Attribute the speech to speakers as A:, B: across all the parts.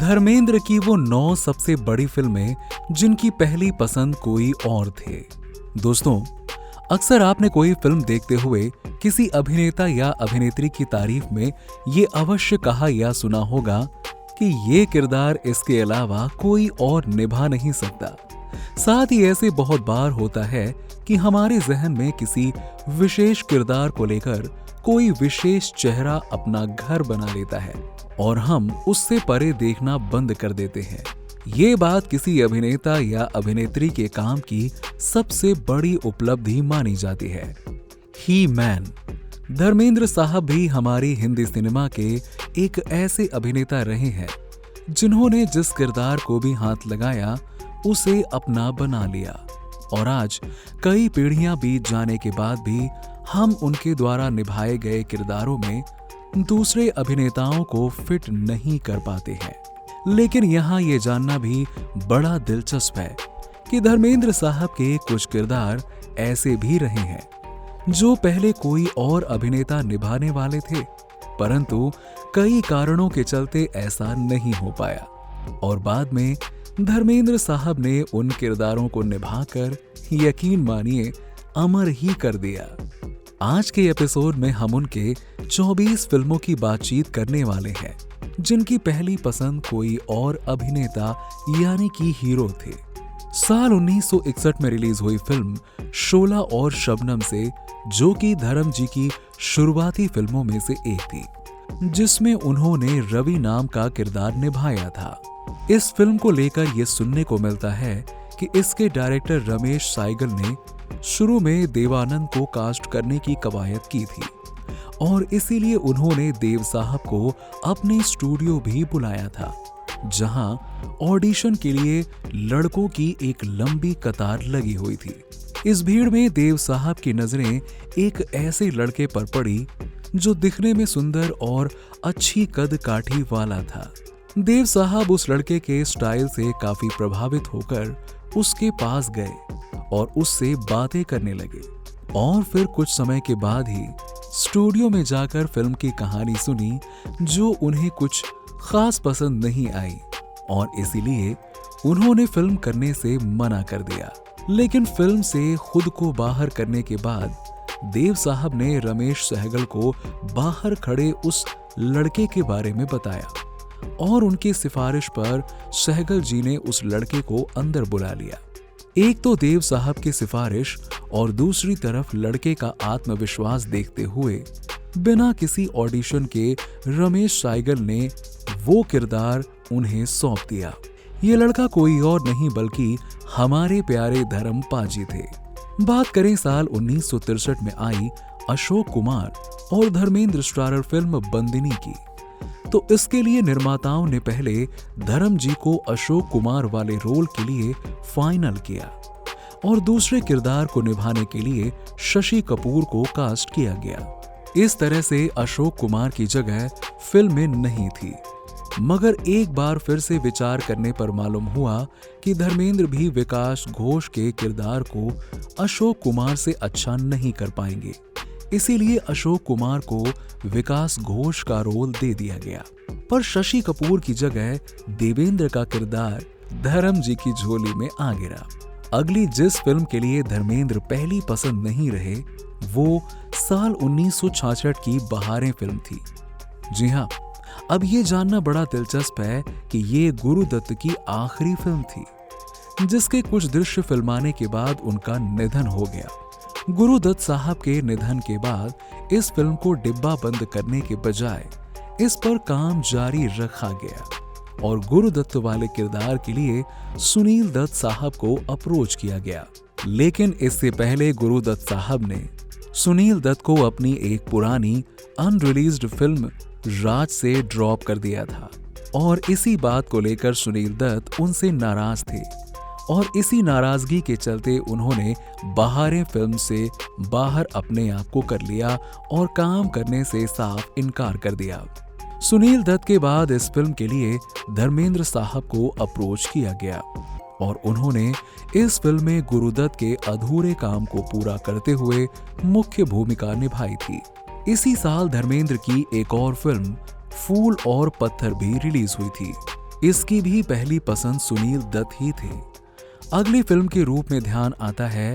A: धर्मेंद्र की वो 9 सबसे बड़ी फिल्में जिनकी पहली पसंद कोई और थे। दोस्तों, अक्सर आपने कोई फिल्म देखते हुए किसी अभिनेता या अभिनेत्री की तारीफ में ये अवश्य कहा या सुना होगा कि ये किरदार इसके अलावा कोई और निभा नहीं सकता। साथ ही ऐसे बहुत बार होता है कि हमारे जहन में किसी विशेष किरदार को लेकर कोई विशेष चेहरा अपना घर बना लेता है और हम उससे परे देखना बंद कर देते हैं। ये बात किसी अभिनेता या अभिनेत्री के काम की सबसे बड़ी उपलब्धि मानी जाती है। ही मैन। धर्मेंद्र साहब भी हमारी हिंदी सिनेमा के एक ऐसे अभिनेता रहे हैं जिन्होंने जिस किरदार को भी हाथ लगाया उसे अपना बना लिया और आज कई पीढ़ियां बीत जाने के बाद भी हम उनके द्वारा निभाए गए किरदारों में दूसरे अभिनेताओं को फिट नहीं कर पाते हैं। लेकिन यहाँ ये जानना भी बड़ा दिलचस्प है कि धर्मेंद्र साहब के कुछ किरदार ऐसे भी रहे हैं जो पहले कोई और अभिनेता निभाने वाले थे, परंतु कई कारणों के चलते ऐसा नहीं हो पाया और बाद में धर्मेंद्र साहब ने उन किरदारों को निभाकर यकीन मानिए अमर ही कर दिया। आज के एपिसोड में हम उनके 24 फिल्मों की बातचीत करने वाले हैं जिनकी पहली पसंद कोई और अभिनेता यानी कि हीरो थे। साल 1961 में रिलीज हुई फिल्म शोला और शबनम से, जो कि धर्म जी की शुरुआती फिल्मों में से एक थी, जिसमें उन्होंने रवि नाम का किरदार निभाया था। इस फिल्म को लेकर यह सुनने को मिलता है कि इसके डायरेक्टर रमेश साइगल ने शुरू में देवानंद को कास्ट करने की कवायद की थी और इसीलिए उन्होंने देव साहब को अपने स्टूडियो भी बुलाया था, जहां ऑडिशन के लिए लड़कों की एक लंबी कतार लगी हुई थी। इस भीड़ में देव साहब की नजरें एक ऐसे लड़के पर पड़ी जो दिखने में सुंदर और अच्छी कद काठी वाला था। देव साहब उस लड़के के स्टाइल से काफी प्रभावित होकर उसके पास गए और उससे बातें करने लगे और फिर कुछ समय के बाद ही स्टूडियो में जाकर फिल्म की कहानी सुनी जो उन्हें कुछ खास पसंद नहीं आई और इसीलिए उन्होंने फिल्म करने से मना कर दिया। लेकिन फिल्म से खुद को बाहर करने के बाद देव साहब ने रमेश सहगल को बाहर खड़े उस लड़के के बारे में बताया और उनकी सिफारिश पर सहगल जी ने उस लड़के को अंदर बुला लिया। एक तो देव साहब की सिफारिश और दूसरी तरफ लड़के का आत्मविश्वास देखते हुए बिना किसी ऑडिशन के रमेश साइगल ने वो किरदार उन्हें सौंप दिया। ये लड़का कोई और नहीं बल्कि हमारे प्यारे धर्म पाजी थे। बात करें साल 1963 में आई अशोक कुमार और धर्मेंद्र स्टारर फिल्म बंदिनी की, तो इसके लिए निर्माताओं ने पहले धर्म जी को अशोक कुमार वाले रोल के लिए फाइनल किया और दूसरे किरदार को निभाने के लिए शशि कपूर को कास्ट किया गया। इस तरह से अशोक कुमार की जगह फिल्म में नहीं थी, मगर एक बार फिर से विचार करने पर मालूम हुआ कि धर्मेंद्र भी विकास घोष के किरदार को अशोक कुमार से अच्छा नहीं कर पाएंगे, इसीलिए अशोक कुमार को विकास घोष का रोल दे दिया गया। पर शशि कपूर की जगह देवेंद्र का किरदार धर्म जी की झोली में आ गिरा। अगली जिस फिल्म के लिए धर्मेंद्र पहली पसंद नहीं रहे वो साल 1966 की बहारें फिल्म थी। जी हाँ, अब ये जानना बड़ा दिलचस्प है कि ये गुरुदत्त की आखिरी फिल्म थी, जिसके कुछ दृश्य फिल्माने के बाद उनका निधन हो गया। गुरुदत्त साहब के निधन के बाद इस फिल्म को डिब्बा बंद करने के बजाय इस पर काम जारी रखा गया और गुरुदत्त वाले किरदार के लिए सुनील दत्त साहब को अप्रोच किया गया। लेकिन इससे पहले गुरुदत्त साहब ने सुनील दत्त को अपनी एक पुरानी अनरिलीज्ड फिल्म राज से ड्रॉप कर दिया था और इसी बात को लेकर सुनील दत्त उनसे नाराज थे और इसी नाराजगी के चलते उन्होंने बहारें फिल्म से बाहर अपने आप को कर लिया और काम करने से साफ इनकार कर दिया। सुनील दत्त के बाद इस फिल्म के लिए धर्मेंद्र साहब को अप्रोच किया गया और उन्होंने इस फिल्म में गुरुदत्त के अधूरे काम को पूरा करते हुए मुख्य भूमिका निभाई थी। इसी साल धर्मेंद्र की एक और फिल्म फूल और पत्थर भी रिलीज हुई थी, इसकी भी पहली पसंद सुनील दत्त ही थे। अगली फिल्म के रूप में ध्यान आता है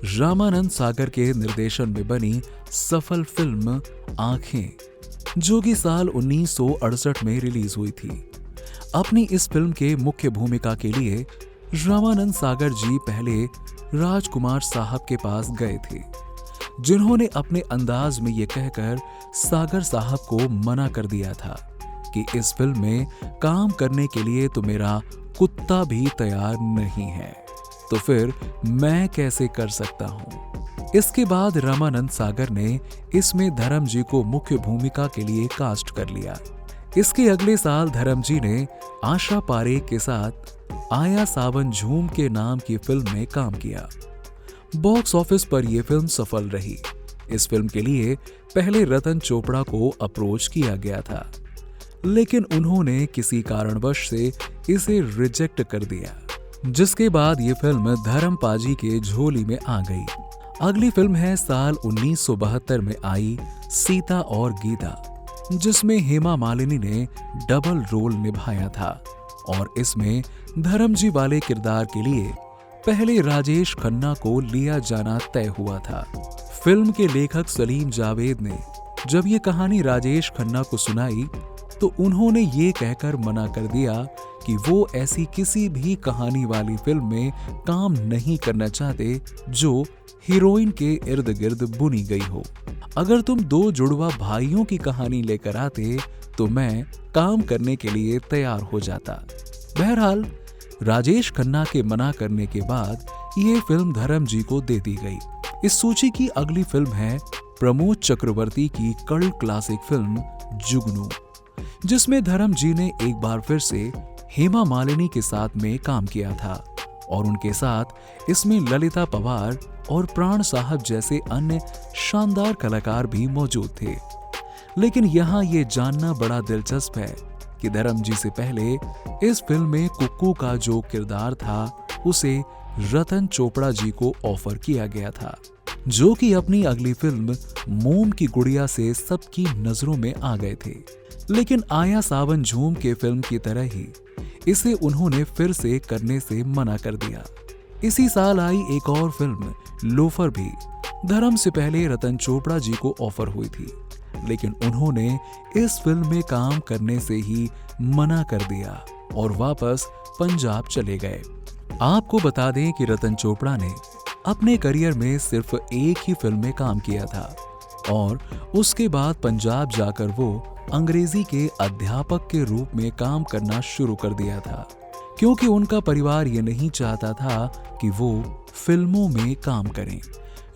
A: रामानंद सागर के निर्देशन में बनी सफल फिल्म आंखें, जो कि साल 1968 में रिलीज हुई थी। अपनी इस फिल्म के मुख्य भूमिका के लिए रामानंद सागर जी पहले राजकुमार साहब के पास गए थे, जिन्होंने अपने अंदाज में ये कहकर सागर साहब को मना कर दिया था कि इस फिल्म में काम करने के लिए तो मेरा कुत्ता भी तैयार नहीं है, तो फिर मैं कैसे कर सकता हूं। इसके बाद रामानंद सागर ने इसमें धर्म जी को मुख्य भूमिका के लिए कास्ट कर लिया। इसके अगले साल धर्म जी ने आशा पारेख के साथ आया सावन झूम के नाम की फिल्म में काम किया। बॉक्स ऑफिस पर यह फिल्म सफल रही। इस फिल्म के लिए पहले रतन चोपड़ा को अप्रोच किया गया था, लेकिन उन्होंने किसी कारणवश से इसे रिजेक्ट कर दिया, जिसके बाद ये फिल्म धर्म पाजी के झोली में आ गई। अगली फिल्म है साल 1972 में आई सीता और गीता, जिसमें हेमा मालिनी ने डबल रोल निभाया था और इसमें धर्म जी वाले किरदार के लिए पहले राजेश खन्ना को लिया जाना तय हुआ था। फिल्म के लेखक सलीम जावेद ने जब ये कहानी राजेश खन्ना को सुनाई तो उन्होंने ये कहकर मना कर दिया कि वो ऐसी किसी भी कहानी वाली फिल्म में काम नहीं करना चाहते जो हीरोइन के इर्द गिर्द बुनी गई हो। अगर तुम दो जुड़वा भाइयों की कहानी लेकर आते तो मैं काम करने के लिए तैयार हो जाता। बहरहाल राजेश खन्ना के मना करने के बाद ये फिल्म धर्म जी को दे दी गई। इस सूची की अगली फिल्म है प्रमोद चक्रवर्ती की कल्ट क्लासिक फिल्म जुगनू, जिसमें धर्म जी ने एक बार फिर से हेमा मालिनी के साथ में काम किया था और उनके साथ इसमें ललिता पवार और प्राण साहब जैसे अन्य शानदार कलाकार भी मौजूद थे। लेकिन यहाँ ये जानना बड़ा दिलचस्प है कि धर्म जी से पहले इस फिल्म में कुक्कू का जो किरदार था उसे रतन चोपड़ा जी को ऑफर किया गया था, जो कि अपनी अगली फिल्म मोम की गुड़िया से सबकी नजरों में आ गए थे। लेकिन आया सावन झूम के फिल्म की तरह ही इसे उन्होंने फिर से करने से मना कर दिया। इसी साल आई एक और फिल्म लोफर भी धर्म से पहले रतन चोपड़ा जी को ऑफर हुई थी, लेकिन उन्होंने इस फिल्म में काम करने से ही मना कर दिया और वापस पंजाब चले गए। आपको बता दें कि रतन चोपड़ा ने अपने करियर में सिर्फ एक ही फिल्म में काम किया था और उसके बाद पंजाब जाकर वो अंग्रेजी के अध्यापक के रूप में काम करना शुरू कर दिया था, क्योंकि उनका परिवार ये नहीं चाहता था कि वो फिल्मों में काम करें।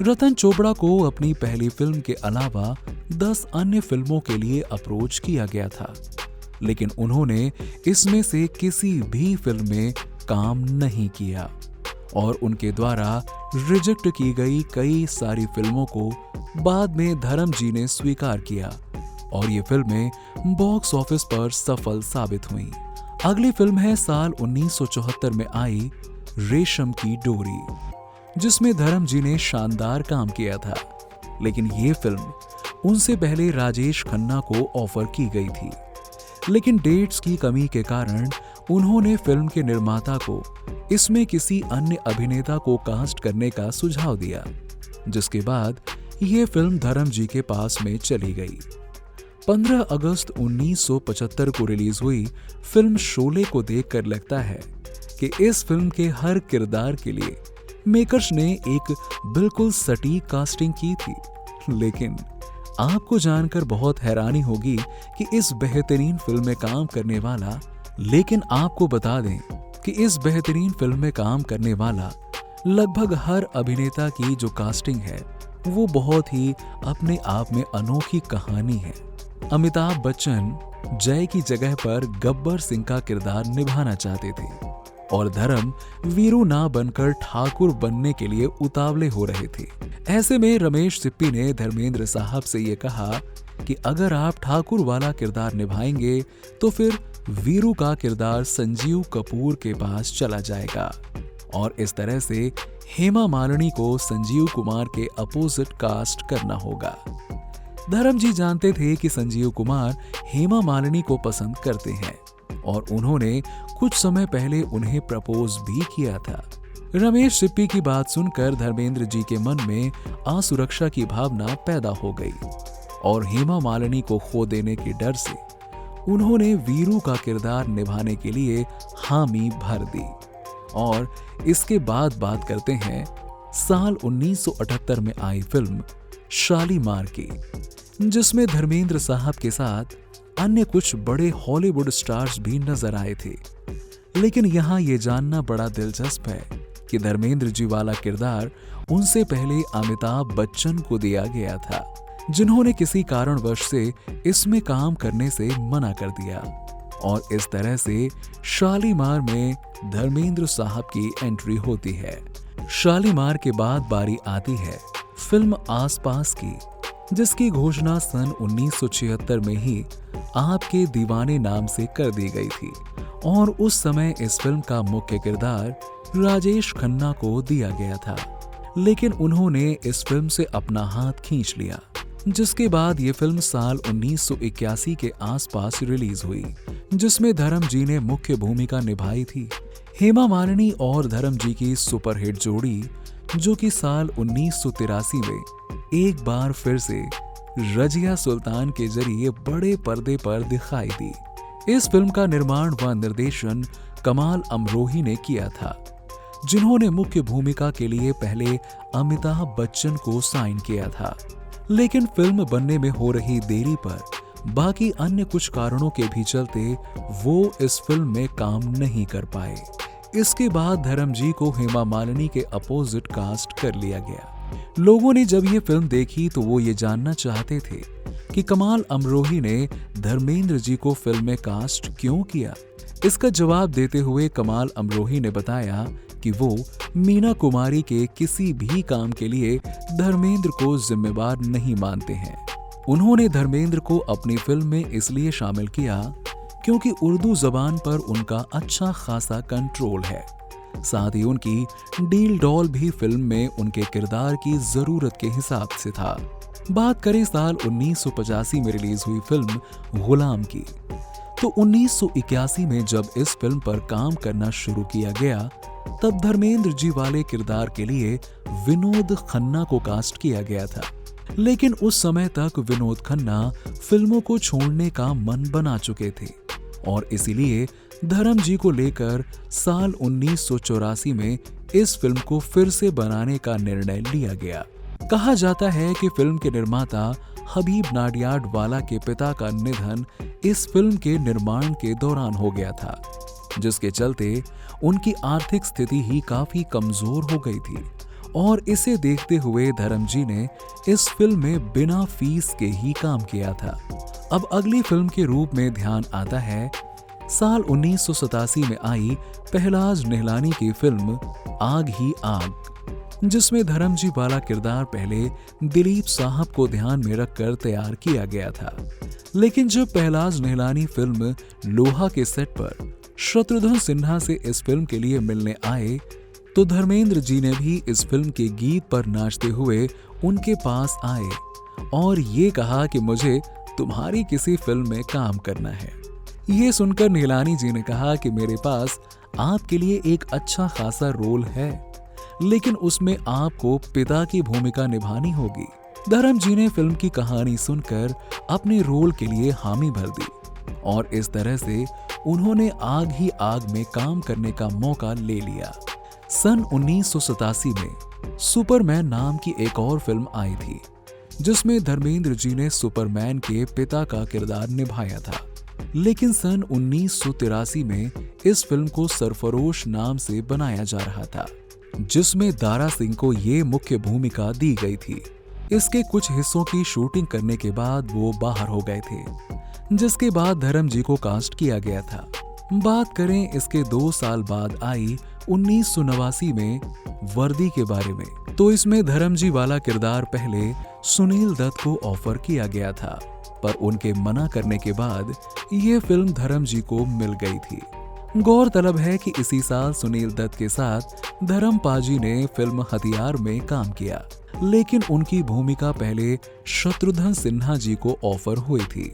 A: रतन चोपड़ा को अपनी पहली फिल्म के अलावा 10 अन्य फिल्मों के लिए अप्रोच किया गया था, लेकिन उन्होंने इसमें से किसी भी फिल्म में काम नहीं किया और उनके द्वारा रिजेक्ट की गई कई सारी फिल्मों को बाद में धर्म जी ने स्वीकार किया और ये फिल्में बॉक्स ऑफिस पर सफल साबित हुईं। अगली फिल्म है साल 1974 में आई रेशम की डोरी, जिसमें धर्म जी ने शानदार काम किया था, लेकिन ये फिल्म उनसे पहले राजेश खन्ना को ऑफर की गई थी, लेकिन डेट्स की कमी के कारण उन्होंने फिल्म के निर्माता को इसमें किसी अन्य अभिनेता को कास्ट करने का सुझाव दिया, जिसके बाद यह फिल्म धर्म जी के पास में चली गई। 15 अगस्त 1975 को रिलीज हुई फिल्म शोले को देखकर लगता है कि इस फिल्म के हर किरदार के लिए मेकर्स ने एक बिल्कुल सटीक कास्टिंग की थी, लेकिन आपको जानकर बहुत हैरानी होगी कि इस बेहतरीन फिल्म में काम करने वाला आपको बता दें कि इस बेहतरीन फिल्म में काम करने वाला लगभग हर अभिनेता की जो कास्टिंग है वो बहुत ही अपने आप में अनोखी कहानी है। अमिताभ बच्चन जय की जगह पर गब्बर सिंह का किरदार निभाना चाहते थे और धर्म वीरू ना बनकर ठाकुर बनने के लिए उतावले हो रहे थे। ऐसे में रमेश सिप्पी ने धर्मेंद्र साहब से ये कहा कि अगर आप ठाकुर वाला किरदार निभाएंगे तो फिर वीरू का किरदार संजीव कपूर के पास चला जाएगा और इस तरह से हेमा मालिनी को संजीव कुमार के अपोजिट कास्ट करना होगा। धर्म जी जानते थे कि संजीव कुमार हेमा मालिनी को पसंद करते हैं और उन्होंने कुछ समय पहले उन्हें प्रपोज भी किया था। रमेश सिप्पी की बात सुनकर धर्मेंद्र जी के मन में असुरक्षा की भावना पैदा हो गई और हेमा मालिनी को खो देने के डर से उन्होंने वीरू का किरदार निभाने के लिए हामी भर दी। और इसके बाद बात करते हैं साल 1978 में आई फिल्म शालीमार की, जिसमें धर्मेंद्र साहब के साथ अन्य कुछ बड़े हॉलीवुड स्टार्स भी नजर आए थे। लेकिन यहाँ ये जानना बड़ा दिलचस्प है कि धर्मेंद्र जी वाला किरदार उनसे पहले अमिताभ बच्चन को दिया गया था, जिन्होंने किसी कारणवश से इसमें काम करने से मना कर दिया। और इस तरह से शालीमार में धर्मेंद्र साहब की एंट्री होती है। शालीमार के बाद बारी आती है फिल्म आसपास की, जिसकी घोषणा सन 1976 में ही आपके दीवाने नाम से कर दी गई थी। और उस समय इस फिल्म का मुख्य किरदार राजेश खन्ना को दिया गया था, लेकिन उन्होंने इस फिल्म से अपना हाथ खींच लिया, जिसके बाद ये फिल्म साल 1981 के आसपास रिलीज हुई, जिसमें धर्म जी ने मुख्य भूमिका निभाई थी। हेमा मालिनी और धर्म जी की सुपरहिट जोड़ी, जो कि साल 1983 में एक बार फिर से रजिया सुल्तान के जरिए बड़े पर्दे पर दिखाई दी। इस फिल्म का निर्माण व निर्देशन कमाल अमरोही ने किया था, जिन्होंने मुख्य भूमिका के लिए पहले अमिताभ बच्चन को साइन किया था। लेकिन फिल्म बनने में हो रही देरी पर बाकी अन्य कुछ कारणों के भी चलते वो इस फिल्म में काम नहीं कर पाए। इसके बाद धर्म जी को हेमा मालिनी के अपोजिट कास्ट कर लिया गया। लोगों ने जब ये फिल्म देखी तो वो ये जानना चाहते थे कि कमाल अमरोही ने धर्मेंद्र जी को फिल्म में कास्ट क्यों किया। इसका जवाब देते हुए कमाल अमरोही ने बताया कि वो मीना कुमारी के किसी भी काम के लिए धर्मेंद्र को जिम्मेवार नहीं मानते हैं। उन्होंने धर्मेंद्र को अपनी फिल्म में इसलिए शामिल किया क्योंकि उर्दू जबान पर उनका अच्छा खासा कंट्रोल है। साथ ही उनकी डील डॉल भी फिल्म में उनके किरदार की जरूरत के हिसाब से था। बात करें साल 1985 में रिलीज हुई फिल्म गुलाम की, तो 1981 में जब इस फिल्म पर काम करना शुरू किया गया, तब धर्मेंद्र जी वाले किरदार के लिए विनोद खन्ना को कास्ट किया गया था। लेकिन उस समय तक विनोद खन्ना फिल्मों को छोड़ने का मन बना चुके थे और इसीलिए धर्म जी को लेकर साल 1984 में इस फिल्म को फिर से बनाने का निर्णय लिया गया। कहा जाता है कि फिल्म के निर्माता हबीब नाडियाडवाला के पिता का निधन इस फिल्म के निर्माण के दौरान हो गया था, जिसके चलते उनकी आर्थिक स्थिति ही काफी कमजोर हो गई थी और इसे देखते हुए धर्म जी ने इस फिल्म में बिना फीस के ही काम किया था। अब अगली फिल्म के रूप में ध्यान आता है साल 1987 में आई पहलाज निहलानी की फिल्म आग ही आग, जिसमें धर्म जी वाला किरदार पहले दिलीप साहब को ध्यान में रखकर तैयार किया गया था। लेकिन जब पहलाज निहलानी फिल्म लोहा के सेट पर शत्रुघ्न सिन्हा से इस फिल्म के लिए मिलने आए, तो धर्मेंद्र जी ने भी इस फिल्म के गीत पर नाचते हुए उनके पास आए और ये कहा कि मुझे तुम्हारी किसी फिल्म में काम करना है। ये सुनकर निहलानी जी ने कहा कि मेरे पास आपके लिए एक अच्छा खासा रोल है, लेकिन उसमें आपको पिता की भूमिका निभानी होगी। धर्म जी ने फिल्म की कहानी सुनकर अपने रोल के लिए हामी भर दी और इस तरह से उन्होंने आग ही आग में काम करने का मौका ले लिया। सन 1987 में सुपरमैन नाम की एक और फिल्म आई थी, जिसमें धर्मेंद्र जी ने सुपरमैन के पिता का किरदार निभाया था। लेकिन सन 1983 में इस फिल्म को सरफरोश नाम से बनाया जा रहा था, जिसमें दारा सिंह को ये मुख्य भूमिका दी गई थी। इसके कुछ हिस्सों की शूटिंग करने के बाद वो बाहर हो गए थे, जिसके बाद धर्म जी को कास्ट किया गया था। बात करें इसके 2 साल बाद आई 1989 में वर्दी के बारे में, तो इसमें धर्म जी वाला किरदार पहले सुनील दत्त को ऑफर किया गया था, पर उनके मना करने के बाद ये फिल्म धर्म जी को मिल गई थी। गौरतलब है कि इसी साल सुनील दत्त के साथ धर्म पाजी ने फिल्म हथियार में काम किया, लेकिन उनकी भूमिका पहले शत्रुघ्न सिन्हा जी को ऑफर हुई थी।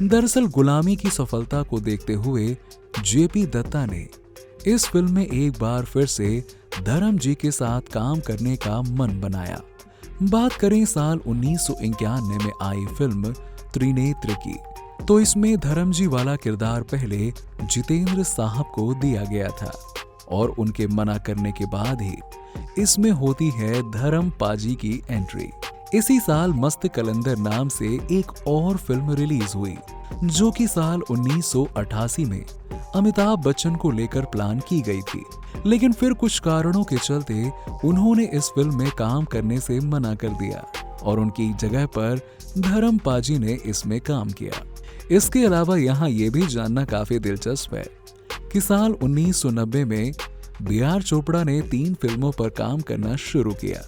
A: दरअसल गुलामी की सफलता को देखते हुए जेपी दत्ता ने इस फिल्म में एक बार फिर से धर्म जी के साथ काम करने का मन बनाया। बात करें साल 1991 में आई फिल्म त्रिनेत्र की, तो इसमें धर्म जी वाला किरदार पहले जितेंद्र साहब को दिया गया था और उनके मना करने के बाद ही इसमें होती है धर्म पाजी की एंट्री। इसी साल मस्त कलंदर नाम से एक और फिल्म रिलीज हुई, जो कि साल 1988 में अमिताभ बच्चन को लेकर प्लान की गई थी, लेकिन फिर कुछ कारणों के चलते उन्होंने इस फिल्म में काम करने से मना कर दिया और उनकी जगह पर धर्म पाजी ने इसमें काम किया। इसके अलावा यहाँ ये भी जानना काफी दिलचस्प है कि साल 1990 में बी.आर. चोपड़ा ने 3 फिल्मों पर काम करना शुरू किया,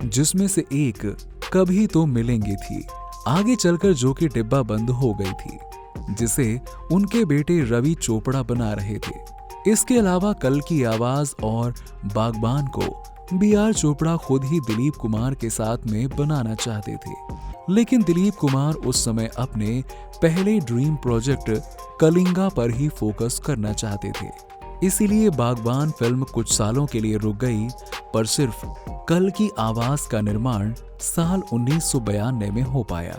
A: जिसमें से एक कभी तो मिलेंगे थी, आगे चलकर जो कि डिब्बा बंद हो गई थी, जिसे उनके बेटे रवि चोपड़ा बना रहे थे। इसके अलावा कल की आवाज और बागबान को बी.आर. चोपड़ा खुद ही दिलीप कुमार के साथ में बनाना चाहते थे, लेकिन दिलीप कुमार उस समय अपने पहले ड्रीम प्रोजेक्ट कलिंगा पर ही फोकस करना चाहते थे। इसीलिए बागबान फिल्म कुछ सालों के लिए रुक गई, पर सिर्फ कल की आवाज का निर्माण साल 1992 में हो पाया।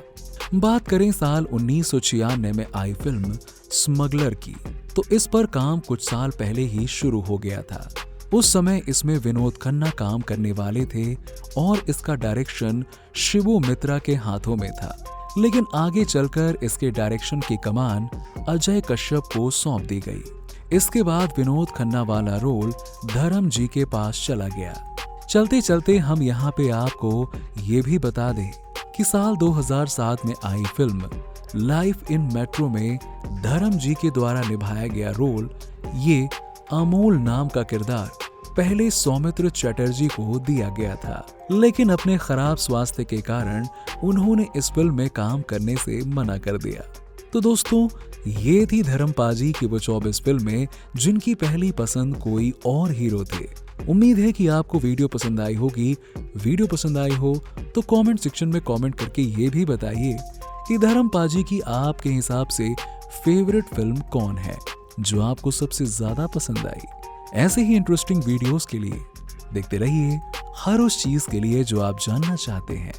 A: बात करें साल 1996 में आई फिल्म स्मगलर की, तो इस पर काम कुछ साल पहले ही शुरू हो गया था। उस समय इसमें विनोद खन्ना काम करने वाले थे और इसका डायरेक्शन शिबू मित्रा के हाथों में था, लेकिन आगे चलकर इसके डायरेक्शन की कमान अजय कश्यप को सौंप दी गई। इसके बाद विनोद खन्ना वाला रोल धर्म जी के पास चला गया। चलते चलते हम यहाँ पे आपको ये भी बता दें कि साल 2007 में आई फिल्म लाइफ इन मेट्रो में धर्म जी के द्वारा निभाया गया रोल, ये अमोल नाम का किरदार पहले सौमित्र चटर्जी को दिया गया था, लेकिन अपने खराब स्वास्थ्य के कारण उन्होंने इस फिल्म में काम करने से मना कर दिया। तो दोस्तों, ये थी धर्म पाजी की वो 24 फिल्में जिनकी पहली पसंद कोई और हीरो थे। उम्मीद है कि आपको वीडियो पसंद आई होगी। वीडियो पसंद आई हो तो कमेंट सेक्शन में कमेंट करके ये भी बताइए कि धर्म पाजी की आपके हिसाब से फेवरेट फिल्म कौन है, जो आपको सबसे ज्यादा पसंद आई। ऐसे ही इंटरेस्टिंग वीडियोस के लिए देखते रहिए हर उस चीज के लिए जो आप जानना चाहते हैं।